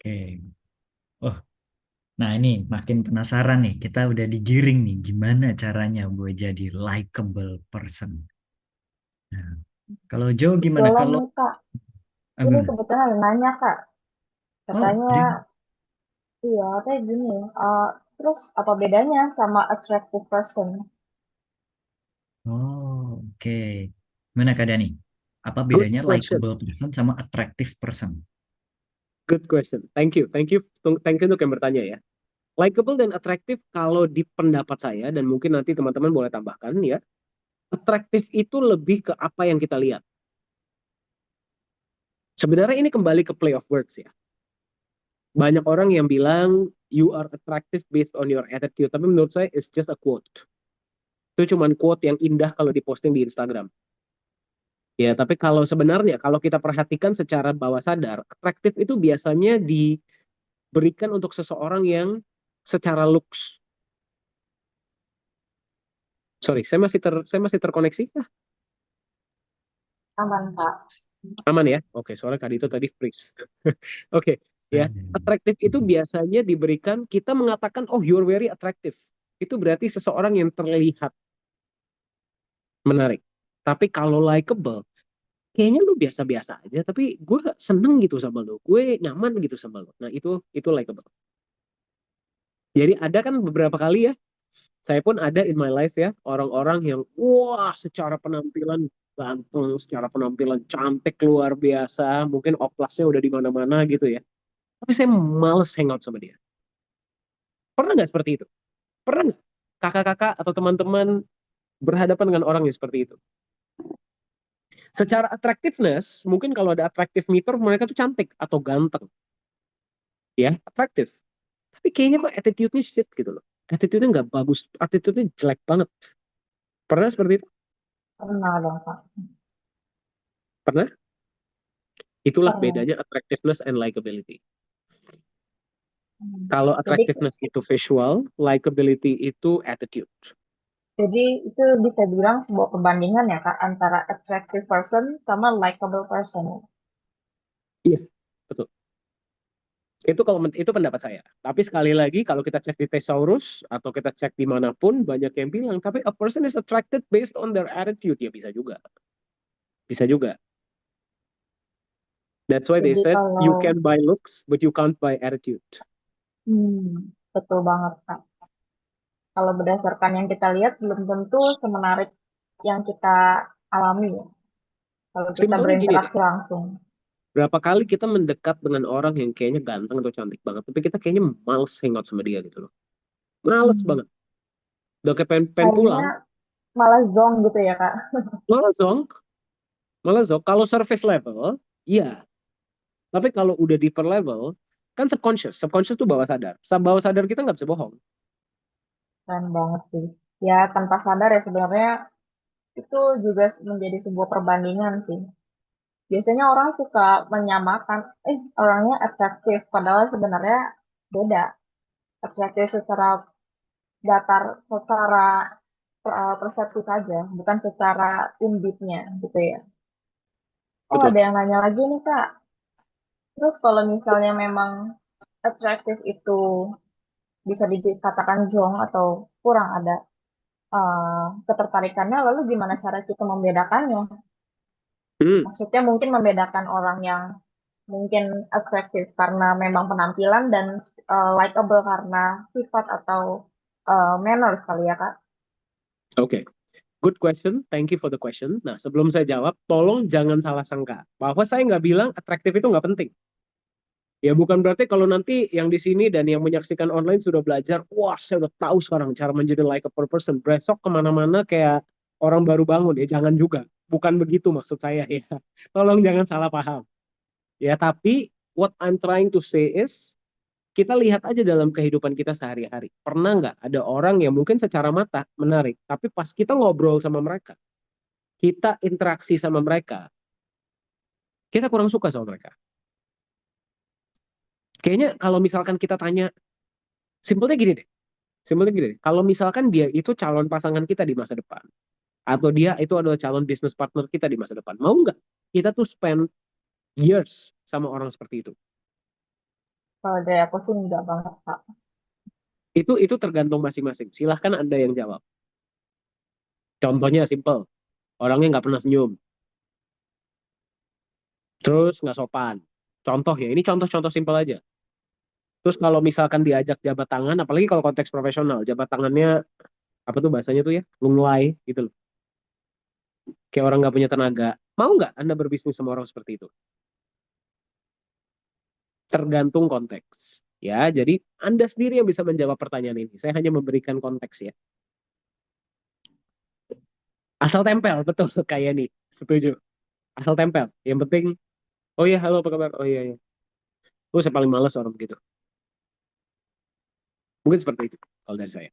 Oke. Oh, nah ini makin penasaran nih. Kita udah digiring nih. Gimana caranya gue jadi likable person? Nah, kalau Joe gimana? Kebetulan Kalau nih Kak, ini gimana? kebetulan ada nanya Kak. Oh, Katanya, jadi iya katanya gini, terus apa bedanya sama attractive person? oh, oke. Gimana Kak Dani? Apa Good bedanya question. likable person sama attractive person? Good question. Thank you. Thank you untuk yang bertanya ya. Likable dan atraktif kalau di pendapat saya dan mungkin nanti teman-teman boleh tambahkan ya. Atraktif itu lebih ke apa yang kita lihat. Sebenarnya ini kembali ke play of words ya. Banyak orang yang bilang you are attractive based on your attitude, tapi menurut saya it's just a quote. Itu cuma quote yang indah kalau diposting di Instagram. Ya, tapi kalau sebenarnya kalau kita perhatikan secara bawah sadar, atraktif itu biasanya diberikan untuk seseorang yang secara looks. Sorry, saya masih terkoneksi. Aman Kak. Aman ya? Oke, soalnya tadi itu tadi freeze. Oke, ya. Saya. Atraktif itu biasanya diberikan kita mengatakan oh you're very attractive. Itu berarti seseorang yang terlihat menarik. Tapi kalau likable, kayaknya lu biasa-biasa aja, tapi gue seneng gitu sama lu. Gue nyaman gitu sama lu. Nah, itu likable. Jadi ada kan beberapa kali ya, saya pun ada in my life ya, orang-orang yang wah secara penampilan ganteng, secara penampilan cantik luar biasa, mungkin oplasnya udah di mana-mana gitu ya. Tapi saya males hangout sama dia. Pernah nggak seperti itu? Pernah nggak kakak-kakak atau teman-teman berhadapan dengan orang yang seperti itu? Secara attractiveness, mungkin kalau ada attractive meter, mereka tuh cantik atau ganteng. Ya, atraktif. Tapi kayaknya kok attitude-nya shit gitu loh. Attitude-nya nggak bagus. Attitude-nya jelek banget. Pernah seperti itu? Pernah dong Kak. Pernah? Itulah Pernah. bedanya attractiveness and likability. Hmm. Kalau Jadi, attractiveness itu visual, likability itu attitude. jadi itu bisa dibilang sebuah perbandingan ya Kak antara attractive person sama likable person. Iya, betul. Itu pendapat saya. Tapi sekali lagi kalau kita cek di Thesaurus atau kita cek dimanapun banyak yang bilang tapi a person is attracted based on their attitude ya bisa juga. Bisa juga. That's why they Jadi said kalau, you can buy looks but you can't buy attitude. betul banget Kak. Kalau berdasarkan yang kita lihat belum tentu semenarik yang kita alami ya. Kalau kita Simpelnya gini deh. berinteraksi langsung. Berapa kali kita mendekat dengan orang yang kayaknya ganteng atau cantik banget tapi kita kayaknya males hangout sama dia gitu loh. Males Hmm. banget. Udah kayak pengen Kayaknya pulang. malah zong gitu ya Kak. Males dong. Males dong. Kalau surface level, iya. Tapi kalau udah deeper level, kan subconscious. Subconscious tuh bawah sadar. Bawah sadar kita nggak bisa bohong. Keren banget sih. Ya tanpa sadar ya sebenarnya itu juga menjadi sebuah perbandingan sih. Biasanya orang suka menyamakan, orangnya atraktif, padahal sebenarnya beda. Atraktif secara datar, secara persepsi saja, bukan secara undipnya gitu ya. Oh Betul. ada yang nanya lagi nih Kak. Terus kalau misalnya memang atraktif itu bisa dikatakan zong atau kurang ada ketertarikannya, lalu gimana cara kita membedakannya? Hmm, Maksudnya mungkin membedakan orang yang mungkin atraktif karena memang penampilan dan likable karena sifat atau manners kali ya Kak. oke. Okay. Good question. Thank you for the question. Nah, sebelum saya jawab, tolong jangan salah sangka. Bahwa saya nggak bilang atraktif itu nggak penting. Ya, bukan berarti kalau nanti yang di sini dan yang menyaksikan online sudah belajar, wah, saya udah tahu sekarang cara menjadi likable person. Besok kemana-mana kayak orang baru bangun. Ya, jangan juga. Bukan begitu maksud saya ya. Tolong jangan salah paham. Ya, tapi what I'm trying to say is, kita lihat aja dalam kehidupan kita sehari-hari. Pernah nggak ada orang yang mungkin secara mata menarik, tapi pas kita ngobrol sama mereka, kita interaksi sama mereka, kita kurang suka sama mereka. Kayaknya kalau misalkan kita tanya, simpelnya gini deh, simpelnya gini deh, kalau misalkan dia itu calon pasangan kita di masa depan, atau dia itu adalah calon business partner kita di masa depan, mau nggak kita tuh spend years sama orang seperti itu? Kalau dari aku sih enggak banget, Kak. Itu tergantung masing-masing. Silahkan Anda yang jawab. Contohnya simple. Orangnya nggak pernah senyum. Terus nggak sopan. Contoh ya, ini contoh-contoh simpel aja. Terus kalau misalkan diajak jabat tangan, apalagi kalau konteks profesional, jabat tangannya apa tuh bahasanya tuh ya, lunglai gitu loh. Kayak orang nggak punya tenaga. Mau nggak Anda berbisnis sama orang seperti itu? Tergantung konteks. Ya, jadi Anda sendiri yang bisa menjawab pertanyaan ini. Saya hanya memberikan konteks ya. Asal tempel, betul kayak nih. Setuju. Asal tempel. Yang penting, oh iya, halo apa kabar? Oh iya, iya. Oh, saya paling males orang begitu. Mungkin seperti itu kalau dari saya.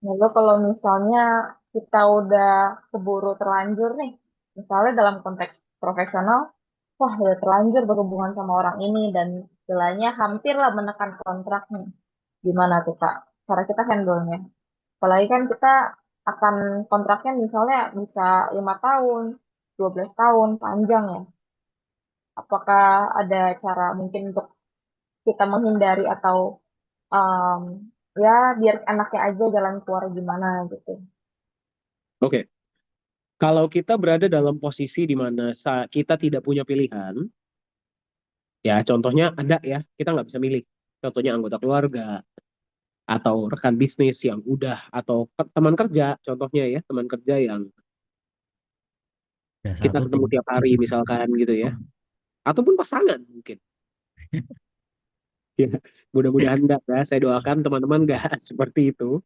Lalu kalau misalnya kita udah keburu terlanjur nih, misalnya dalam konteks profesional, wah udah terlanjur berhubungan sama orang ini dan istilahnya hampir lah menekan kontrak nih. Gimana tuh Kak? Cara kita handle-nya. Apalagi kan kita akan kontraknya misalnya bisa 5 tahun, 12 tahun, panjang ya. Apakah ada cara mungkin untuk kita menghindari atau em, ya biar anaknya aja jalan keluar gimana gitu. Oke, kalau kita berada dalam posisi di mana kita tidak punya pilihan, ya contohnya ada ya, kita nggak bisa milih. Contohnya anggota keluarga, atau rekan bisnis yang udah, atau teman kerja, contohnya ya, teman kerja yang Ya kita satu ketemu tim. tiap hari misalkan gitu ya, ataupun pasangan mungkin. Ya, mudah-mudahan enggak ya, saya doakan teman-teman enggak seperti itu.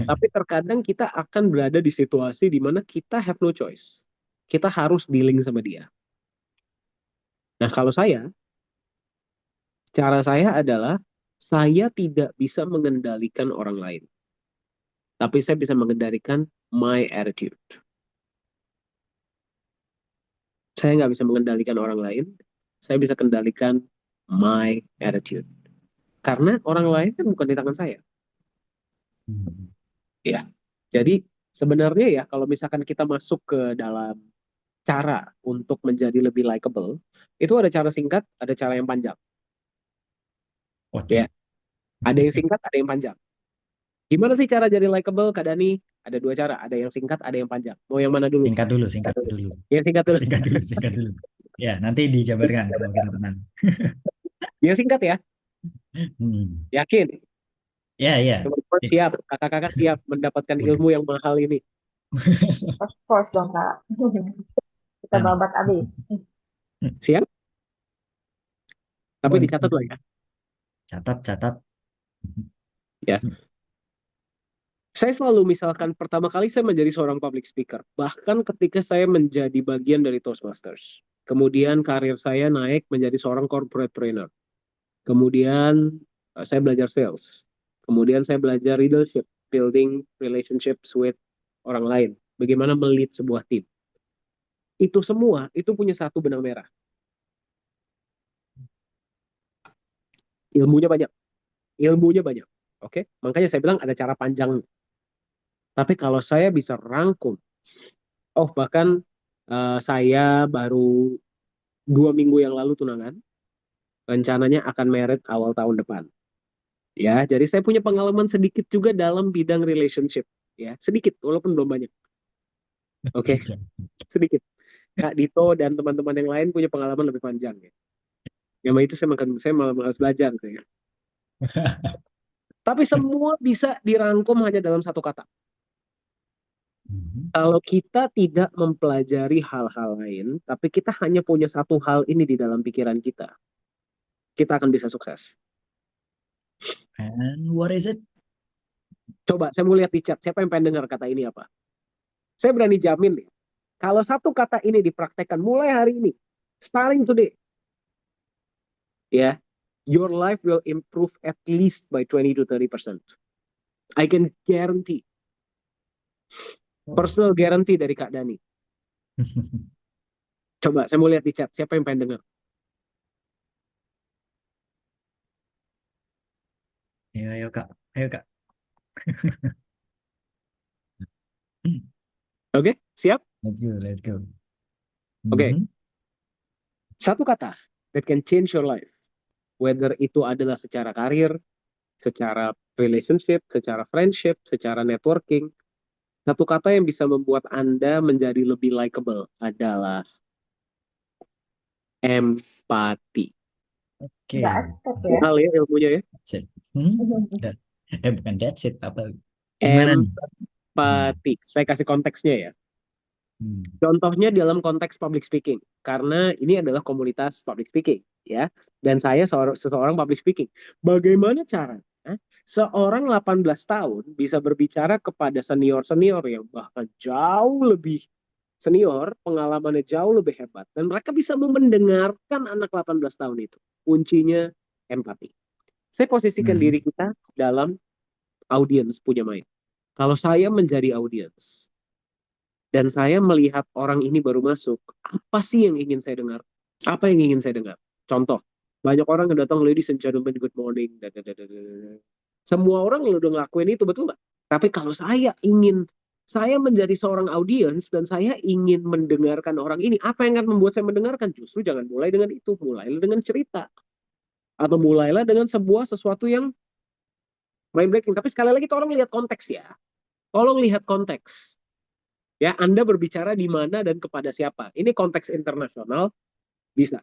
Tapi terkadang kita akan berada di situasi di mana kita have no choice. Kita harus dealing sama dia. Nah, kalau saya, cara saya adalah saya tidak bisa mengendalikan orang lain. Tapi saya bisa mengendalikan my attitude. Saya nggak bisa mengendalikan orang lain. Saya bisa kendalikan my attitude. Karena orang lain kan bukan di tangan saya. Hmm. Ya. Jadi sebenarnya ya kalau misalkan kita masuk ke dalam cara untuk menjadi lebih likable, itu ada cara singkat, ada cara yang panjang. Ya, Oke. ada yang singkat, ada yang panjang. Gimana sih cara jadi likable, Kak Dani? Ada dua cara, ada yang singkat, ada yang panjang. Mau yang mana dulu? Singkat dulu, singkat dulu. Yang singkat dulu. Singkat dulu, singkat dulu. Ya, nanti dijabarkan kalau kita menang. Yang singkat ya. Hmm. Yakin? Ya, ya. Teman-teman siap, kakak-kakak siap mendapatkan Waduh. ilmu yang mahal ini. Of course dong Kak. Kita Nah, babat abis. Siap? Tapi boleh. dicatat lah ya. Catat, catat. Ya, saya selalu misalkan pertama kali saya menjadi seorang public speaker, bahkan ketika saya menjadi bagian dari Toastmasters. Kemudian karir saya naik menjadi seorang corporate trainer. Kemudian saya belajar sales. Kemudian saya belajar leadership, building relationships with orang lain. Bagaimana melit sebuah tim. Itu semua, itu punya satu benang merah. Ilmunya banyak. Ilmunya banyak. Oke, makanya saya bilang ada cara panjang. Tapi kalau saya bisa rangkum, oh bahkan saya baru 2 minggu yang lalu tunangan, rencananya akan merit awal tahun depan. Ya, jadi saya punya pengalaman sedikit juga dalam bidang relationship. Ya, sedikit, walaupun belum banyak. Oke, sedikit. Kak Dito dan teman-teman yang lain punya pengalaman lebih panjang ya. Yang itu saya malah malas belajar saya. Tapi semua bisa dirangkum hanya dalam satu kata. Mhm. Kalau kita tidak mempelajari hal-hal lain, tapi kita hanya punya satu hal ini di dalam pikiran kita akan bisa sukses. And what is it? Coba saya mau lihat di chat, siapa yang pengen dengar kata ini apa? Saya berani jamin nih, kalau satu kata ini dipraktekkan mulai hari ini, starting today, ya, your life will improve at least by 20 to 30%. I can guarantee, Oh. personal guarantee dari Kak Dani. Coba saya mau lihat di chat, siapa yang pengen dengar? Ayo, ayo Kak. Ayo Kak. Oke, siap? Let's go, let's go. Oke, Mhm. satu kata that can change your life. Whether itu adalah secara karir, secara relationship, secara friendship, secara networking. Satu kata yang bisa membuat Anda menjadi lebih likable adalah empati. Nggak Oke. expert ya. Hal ya ilmunya ya. That's it. Da- bukan that's it. Apa? Gimana nih? Hmm. Empati. Saya kasih konteksnya ya. Hmm. Contohnya dalam konteks public speaking, karena ini adalah komunitas public speaking, ya. Dan saya seseorang public speaking. Bagaimana caranya seorang 18 tahun bisa berbicara kepada senior-senior yang bahkan jauh lebih senior, pengalamannya jauh lebih hebat, dan mereka bisa mendengarkan anak 18 tahun itu. Kuncinya empati. Saya posisikan Hmm. diri kita dalam audiens punya main. Kalau saya menjadi audiens, dan saya melihat orang ini baru masuk, apa sih yang ingin saya dengar? Apa yang ingin saya dengar? Contoh, banyak orang yang datang, ladies and gentlemen, good morning. Semua orang udah ngelakuin itu, betul nggak? Tapi kalau saya menjadi seorang audiens dan saya ingin mendengarkan orang ini, apa yang akan membuat saya mendengarkan? Justru jangan mulai dengan itu, mulailah dengan cerita. Atau mulailah dengan sesuatu yang mind breaking. Tapi sekali lagi tolong lihat konteks ya. Tolong lihat konteks. Ya, Anda berbicara di mana dan kepada siapa. Ini konteks internasional, bisa.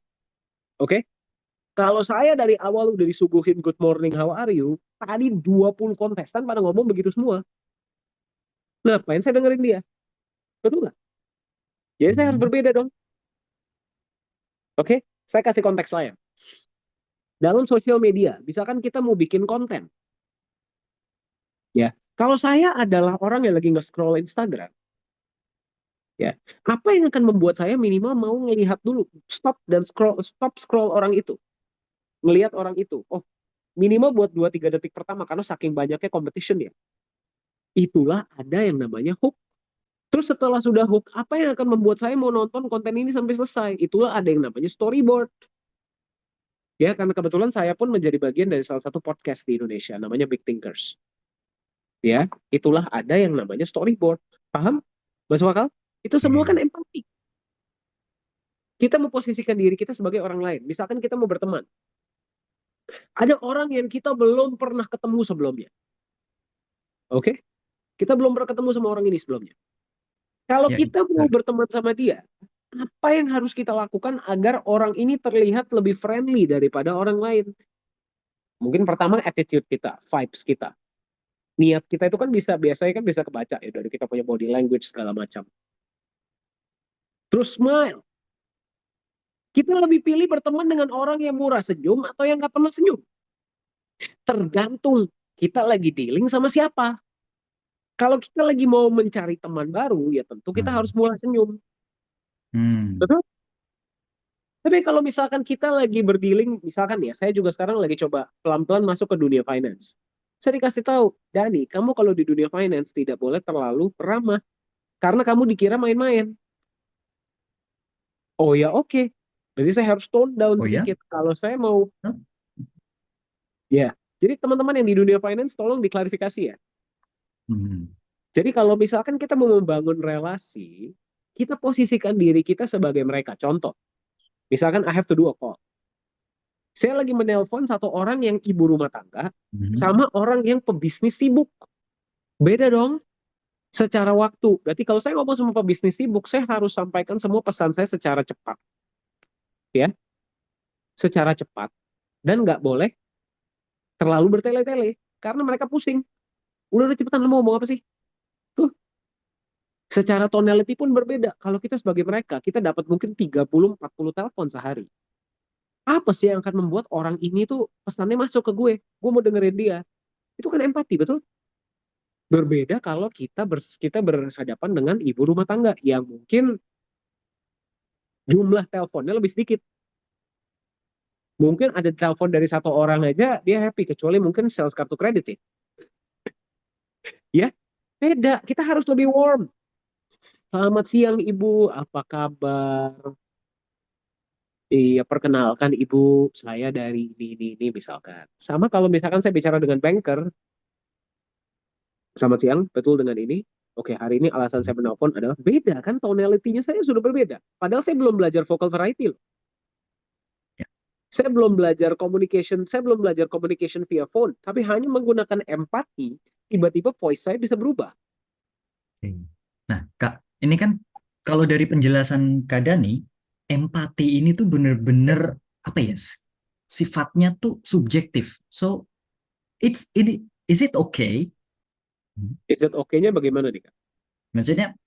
Oke? Kalau saya dari awal udah disuguhin good morning, how are you? Tadi 20 kontestan pada ngomong begitu semua. Nah, ngapain saya dengerin dia? Betul nggak? Jadi saya harus Hmm. berbeda dong. Oke? Saya kasih konteks lain. Dalam sosial media, misalkan kita mau bikin konten. Ya, kalau saya adalah orang yang lagi nge-scroll Instagram, ya, apa yang akan membuat saya minimal mau ngelihat dulu, stop scroll orang itu, ngelihat orang itu. Oh, minimal buat 2-3 detik pertama karena saking banyaknya competition ya. Itulah ada yang namanya hook. Terus setelah sudah hook, apa yang akan membuat saya mau nonton konten ini sampai selesai? Itulah ada yang namanya storyboard. Ya, karena kebetulan saya pun menjadi bagian dari salah satu podcast di Indonesia, namanya Big Thinkers. Ya, itulah ada yang namanya storyboard. Paham? Masuk akal? Itu semua kan Iya. empati. Kita memposisikan diri kita sebagai orang lain. Misalkan kita mau berteman. Ada orang yang kita belum pernah ketemu sebelumnya. Oke? Kita belum pernah ketemu sama orang ini sebelumnya. Kalau Ya, kita mau betul. berteman sama dia, apa yang harus kita lakukan agar orang ini terlihat lebih friendly daripada orang lain? Mungkin pertama attitude kita, vibes kita. Niat kita itu kan biasanya kan bisa kebaca ya dari kita punya body language segala macam. Terus smile. Kita lebih pilih berteman dengan orang yang murah senyum atau yang nggak pernah senyum. Tergantung kita lagi dealing sama siapa. Kalau kita lagi mau mencari teman baru, ya tentu kita harus Hmm. mulai senyum. Hmm. Betul? Tapi kalau misalkan kita lagi berdealing, misalkan ya, saya juga sekarang lagi coba pelan-pelan masuk ke dunia finance. Saya dikasih tahu, Dani, kamu kalau di dunia finance tidak boleh terlalu ramah, karena kamu dikira main-main. Oh ya oke, berarti saya harus tone down Oh ya? sedikit. Kalau saya mau, Hah? ya. Jadi teman-teman yang di dunia finance, tolong diklarifikasi ya. Hmm. Jadi kalau misalkan kita mau membangun relasi, kita posisikan diri kita sebagai mereka. Contoh, misalkan I have to do a call. Saya lagi menelpon satu orang yang ibu rumah tangga Hmm. sama orang yang pebisnis sibuk. Beda dong secara waktu. Berarti kalau saya ngomong sama pebisnis sibuk, saya harus sampaikan semua pesan saya secara cepat. Ya, secara cepat. Dan nggak boleh terlalu bertele-tele. Karena mereka pusing. Udah cepetan, lu mau ngomong apa sih? Tuh, secara tonality pun berbeda. Kalau kita sebagai mereka, kita dapat mungkin 30-40 telepon sehari. Apa sih yang akan membuat orang ini tuh pesannya masuk ke gue? Gue mau dengerin dia. Itu kan empati, betul? Berbeda kalau kita berhadapan dengan ibu rumah tangga yang mungkin jumlah teleponnya lebih sedikit. Mungkin ada telepon dari satu orang aja dia happy, kecuali mungkin sales kartu kredit ya. Ya, beda. Kita harus lebih warm. Selamat siang Ibu, apa kabar? Iya, perkenalkan Ibu, saya dari ini misalkan. Sama kalau misalkan saya bicara dengan banker, selamat siang, betul dengan ini. Oke, hari ini alasan saya menelpon adalah beda kan, tonality-nya saya sudah berbeda. Padahal saya belum belajar vocal variety loh. Ya. Saya belum belajar communication via phone, tapi hanya menggunakan empati, tiba-tiba voice saya bisa berubah. Oke. Nah, Kak, ini kan kalau dari penjelasan Kak Dani, empati ini tuh bener-bener apa ya? Sifatnya tuh subjektif. So, ini is it okay? Is it okay-nya bagaimana nih, Kak? Maksudnya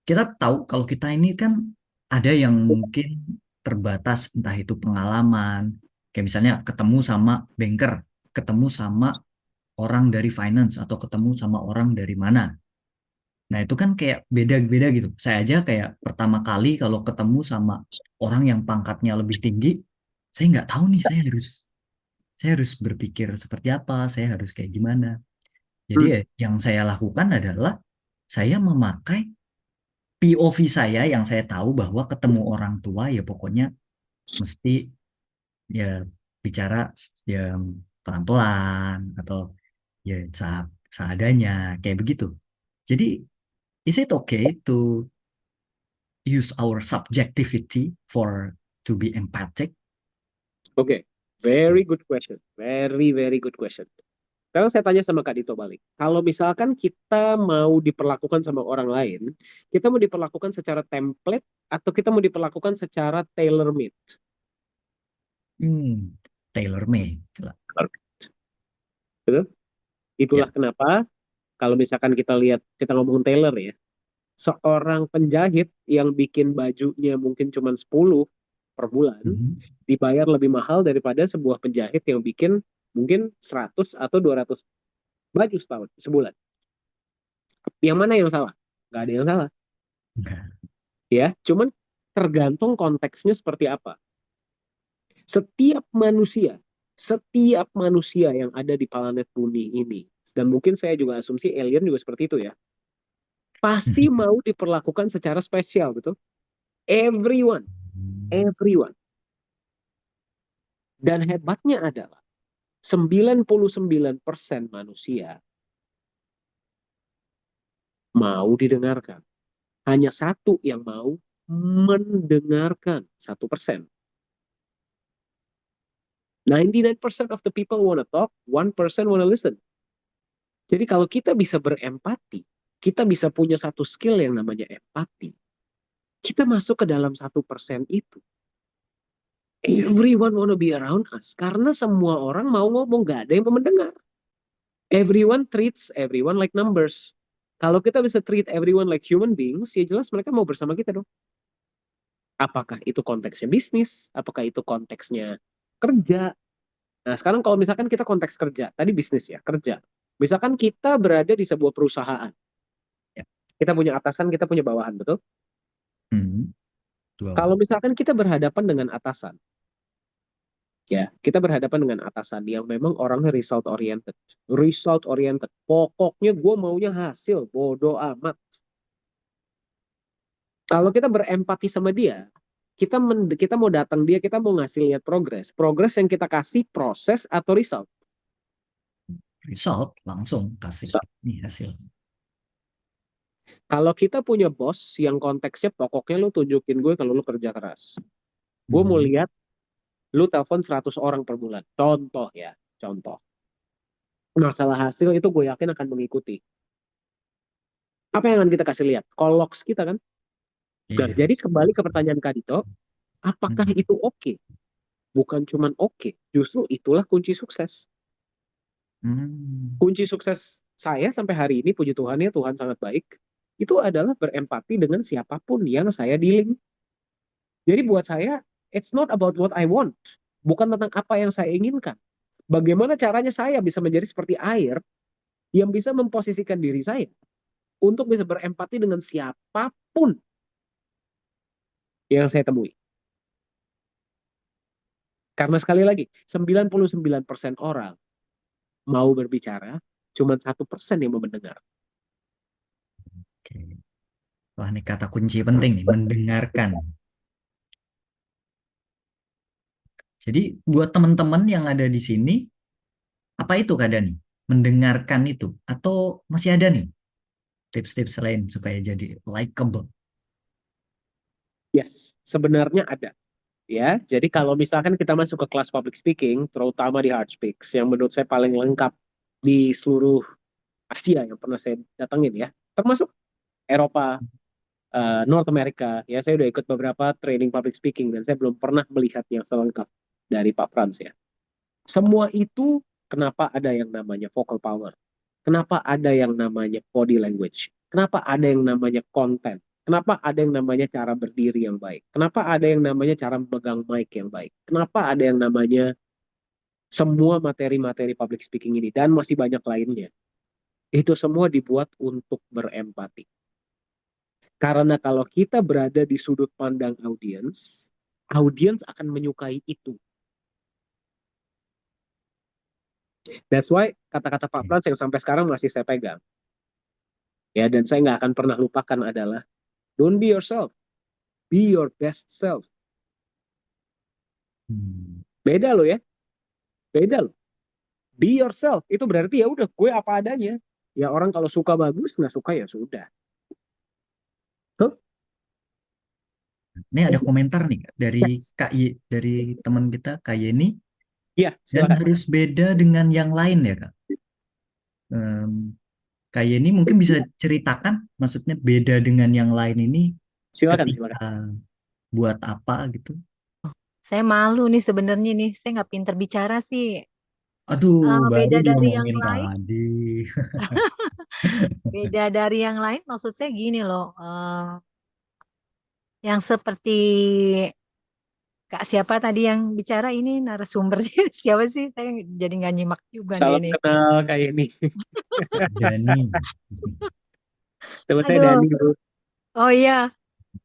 kita tahu kalau kita ini kan ada yang mungkin terbatas, entah itu pengalaman, kayak misalnya ketemu sama banker, ketemu sama orang dari finance, atau ketemu sama orang dari mana. Nah, itu kan kayak beda-beda gitu. Saya aja kayak pertama kali kalau ketemu sama orang yang pangkatnya lebih tinggi, saya nggak tahu nih saya harus berpikir seperti apa, saya harus kayak gimana. Jadi Hmm, ya, yang saya lakukan adalah saya memakai POV saya yang saya tahu bahwa ketemu orang tua ya pokoknya mesti ya bicara ya pelan-pelan atau ya seadanya kayak begitu. Jadi is it okay to use our subjectivity for to be empathic? Oke, very good question. Very, very good question. Sekarang saya tanya sama Kak Dito balik. Kalau misalkan kita mau diperlakukan sama orang lain, kita mau diperlakukan secara template atau kita mau diperlakukan secara tailor-made? Hmm, tailor-made. Betul? Itulah Ya. kenapa kalau misalkan kita lihat, kita ngomong tailor ya, seorang penjahit yang bikin bajunya mungkin cuma 10 per bulan, Mhm. dibayar lebih mahal daripada sebuah penjahit yang bikin mungkin 100 atau 200 baju setahun, sebulan. Yang mana yang salah? Nggak ada yang salah. Enggak. Ya, cuman tergantung konteksnya seperti apa. Setiap manusia, setiap manusia yang ada di planet bumi ini, dan mungkin saya juga asumsi alien juga seperti itu ya, pasti mau diperlakukan secara spesial, betul? Everyone, everyone. Dan hebatnya adalah 99% manusia mau didengarkan. Hanya satu yang mau mendengarkan, 1%. 99% of the people wanna talk, 1% wanna listen. Jadi kalau kita bisa berempati, kita bisa punya satu skill yang namanya empati. Kita masuk ke dalam 1% itu. Everyone wanna be around us. Karena semua orang mau ngomong, gak ada yang mau mendengar. Everyone treats everyone like numbers. Kalau kita bisa treat everyone like human beings, ya jelas mereka mau bersama kita dong. Apakah itu konteksnya bisnis? Apakah itu konteksnya kerja? Nah, sekarang kalau misalkan kita konteks kerja, tadi bisnis ya, kerja. Misalkan kita berada di sebuah perusahaan. Ya. Kita punya atasan, kita punya bawahan, betul? Hmm, Kalau betul. misalkan kita berhadapan dengan atasan, ya, kita berhadapan dengan atasan yang memang orangnya result oriented. Result oriented. Pokoknya gue maunya hasil, bodoh amat. Kalau kita berempati sama dia, kita mau datang dia, kita mau ngasih lihat progres. Progres yang kita kasih proses atau result. Result langsung kasih nih hasil. Kalau kita punya bos yang konteksnya pokoknya lu tunjukin gue kalau lu kerja keras. Gue mau Mhm. lihat lu telepon 100 orang per bulan. Contoh ya, contoh. Masalah hasil itu gue yakin akan mengikuti. Apa yang akan kita kasih lihat? Koloks kita kan. Nah, Iya. jadi kembali ke pertanyaan Kak Dito, apakah Mhm. itu oke? Bukan cuman oke, justru itulah kunci sukses. Hmm. Kunci sukses saya sampai hari ini, puji Tuhan ya, Tuhan sangat baik, itu adalah berempati dengan siapapun yang saya dealing. Jadi buat saya, it's not about what I want. Bukan tentang apa yang saya inginkan. Bagaimana caranya saya bisa menjadi seperti air yang bisa memposisikan diri saya untuk bisa berempati dengan siapapun yang saya temui. Karena sekali lagi, 99% orang mau berbicara, cuma 1% yang mau mendengar. Oke. Wah, ini kata kunci penting nih, mendengarkan. Jadi buat teman-teman yang ada di sini, apa itu Kak Dani? Mendengarkan itu? Atau masih ada nih tips-tips lain supaya jadi likable? Yes, sebenarnya ada. ya. Jadi kalau misalkan kita masuk ke kelas public speaking, terutama di Hard Speaks, yang menurut saya paling lengkap di seluruh Asia yang pernah saya datengin ya, termasuk Eropa, North America, ya saya udah ikut beberapa training public speaking dan saya belum pernah melihat yang selengkap dari Pak Frans ya. Semua itu kenapa ada yang namanya vocal power, kenapa ada yang namanya body language, kenapa ada yang namanya content, kenapa ada yang namanya cara berdiri yang baik, kenapa ada yang namanya cara memegang mic yang baik, kenapa ada yang namanya semua materi-materi public speaking ini dan masih banyak lainnya. Itu semua dibuat untuk berempati. Karena kalau kita berada di sudut pandang audiens, audiens akan menyukai itu. That's why kata-kata Pak Frans yang sampai sekarang masih saya pegang. Ya, dan saya nggak akan pernah lupakan adalah, don't be yourself, be your best self. Hmm. Beda loh ya, beda loh. Be yourself, itu berarti ya udah gue apa adanya. Ya orang kalau suka bagus, nggak suka ya sudah. Tuh, Ini ada komentar nih Kak, dari yes. dari teman kita Kak Yeni, Ya, dan silakan. harus beda dengan yang lain ya Kak. Em, Kak Yeni mungkin bisa ceritakan maksudnya beda dengan yang lain ini Silakan, ketika silakan. buat apa gitu. Saya malu nih sebenarnya nih, saya nggak pinter bicara sih. Aduh, baru Beda dari yang diomongin lain, tadi. beda dari yang lain maksud saya gini loh, yang seperti Kak siapa tadi yang bicara ini narasumber siapa sih? Saya jadi nggak nyimak juga nih Salam ini. kenal kayak ini. Dani. Teman saya Aduh, Dani dulu. oh iya,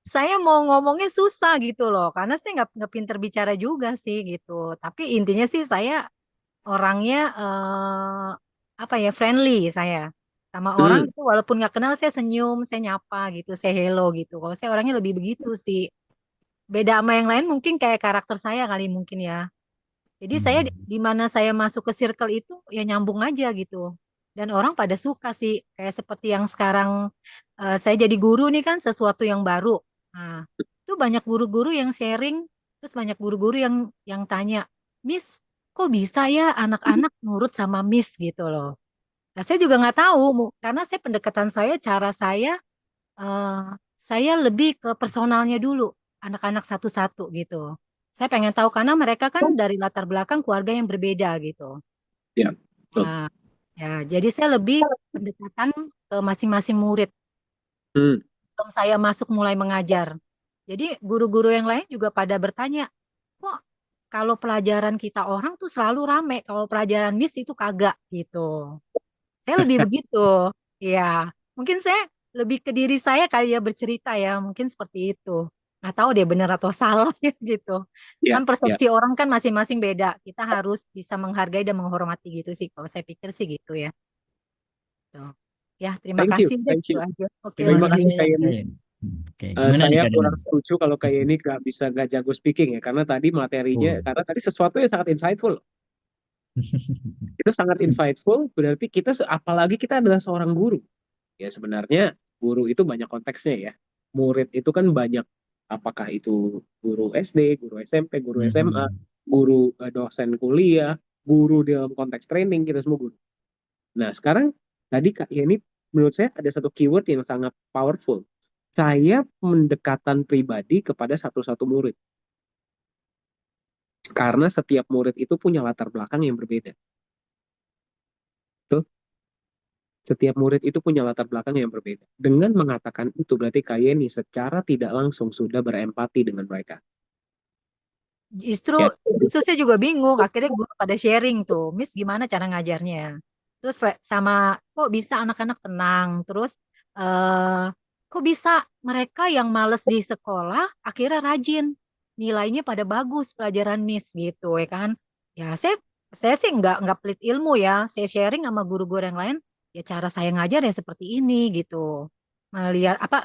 saya mau ngomongnya susah gitu loh, karena saya nggak pinter bicara juga sih gitu. Tapi intinya sih saya orangnya apa ya friendly saya sama orang Hmm, itu walaupun nggak kenal saya senyum, saya nyapa gitu, saya hello gitu. Kalau saya orangnya lebih begitu sih. Beda sama yang lain mungkin kayak karakter saya kali mungkin ya. Jadi saya Hmm. di mana saya masuk ke circle itu ya nyambung aja gitu. Dan orang pada suka sih kayak seperti yang sekarang saya jadi guru nih kan sesuatu yang baru. Nah, itu banyak guru-guru yang sharing, terus banyak guru-guru yang tanya, "Miss, kok bisa ya anak-anak nurut sama Miss gitu loh." Nah, saya juga nggak tahu karena saya pendekatan saya, cara eh, saya lebih ke personalnya dulu, anak-anak satu-satu gitu. Saya pengen tahu karena mereka kan dari latar belakang keluarga yang berbeda gitu. ya, betul. Nah, ya, jadi saya lebih pendekatan ke masing-masing murid. Hmm, Sebelum saya masuk mulai mengajar. Jadi guru-guru yang lain juga pada bertanya, kok kalau pelajaran kita orang tuh selalu rame, kalau pelajaran Miss itu kagak gitu. Saya lebih begitu. Ya, mungkin saya lebih ke diri saya kali ya bercerita ya, mungkin seperti itu. Nggak tahu deh benar atau salah ya gitu. ya, Kan ya. persepsi orang kan masing-masing beda. Kita harus bisa menghargai dan menghormati gitu sih. Kalau saya pikir sih gitu ya. Tuh. Ya, terima Thank you, kasih deh thank itu you. aja. Oke, Terima Terima kasih lanjut. kasih banyak kayak Kak ini. Yeni. Oke, gimana nih Saya Kak Dani? kurang setuju kalau kayak ini nggak jago speaking ya, karena tadi materinya, Oh. karena tadi sesuatu yang sangat insightful. Itu sangat insightful, berarti kita, apalagi kita adalah seorang guru. Ya sebenarnya guru itu banyak konteksnya ya. Murid itu kan banyak, apakah itu guru SD, guru SMP, guru SMA, Mhm. guru dosen kuliah, guru dalam konteks training, kita semua guru. Nah sekarang tadi Kak Yeni menurut saya ada satu keyword yang sangat powerful. Saya pendekatan pribadi kepada satu-satu murid. Karena setiap murid itu punya latar belakang yang berbeda. Tuh, setiap murid itu punya latar belakang yang berbeda. Dengan mengatakan itu berarti Kak Yeni secara tidak langsung sudah berempati dengan mereka. Justru, Ya, justru saya juga bingung. Akhirnya guru pada sharing tuh, Miss gimana cara ngajarnya. Terus sama kok bisa anak-anak tenang. Terus eh kok bisa mereka yang males di sekolah akhirnya rajin. Nilainya pada bagus pelajaran Miss gitu ya kan. Ya saya sih nggak pelit ilmu ya. Saya sharing sama guru-guru yang lain. Ya cara saya ngajar ya seperti ini gitu. Melihat apa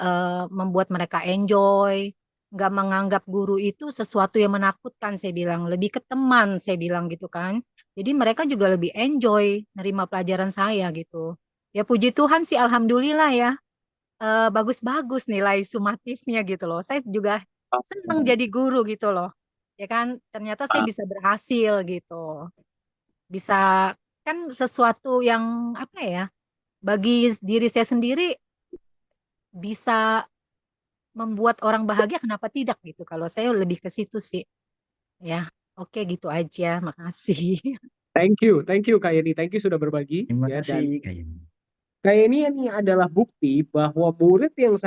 membuat mereka enjoy, nggak menganggap guru itu sesuatu yang menakutkan, saya bilang lebih ke teman, saya bilang gitu kan. Jadi mereka juga lebih enjoy nerima pelajaran saya gitu. Ya puji Tuhan sih alhamdulillah ya. Bagus-bagus nilai sumatifnya gitu loh. Saya juga senang jadi guru gitu loh. ya kan? Ternyata saya Ah, bisa berhasil gitu. Bisa kan sesuatu yang apa ya? Bagi diri saya sendiri bisa membuat orang bahagia, kenapa tidak gitu? Kalau saya lebih ke situ sih. Ya, oke gitu aja. Makasih. thank you Kak Yeni, thank you sudah berbagi Terima ya. kasih Dan kayaknya. Kak Yeni ini adalah bukti bahwa murid yang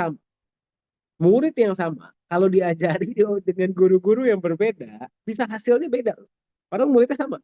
sama kalau diajari dengan guru-guru yang berbeda bisa hasilnya beda. Padahal muridnya sama.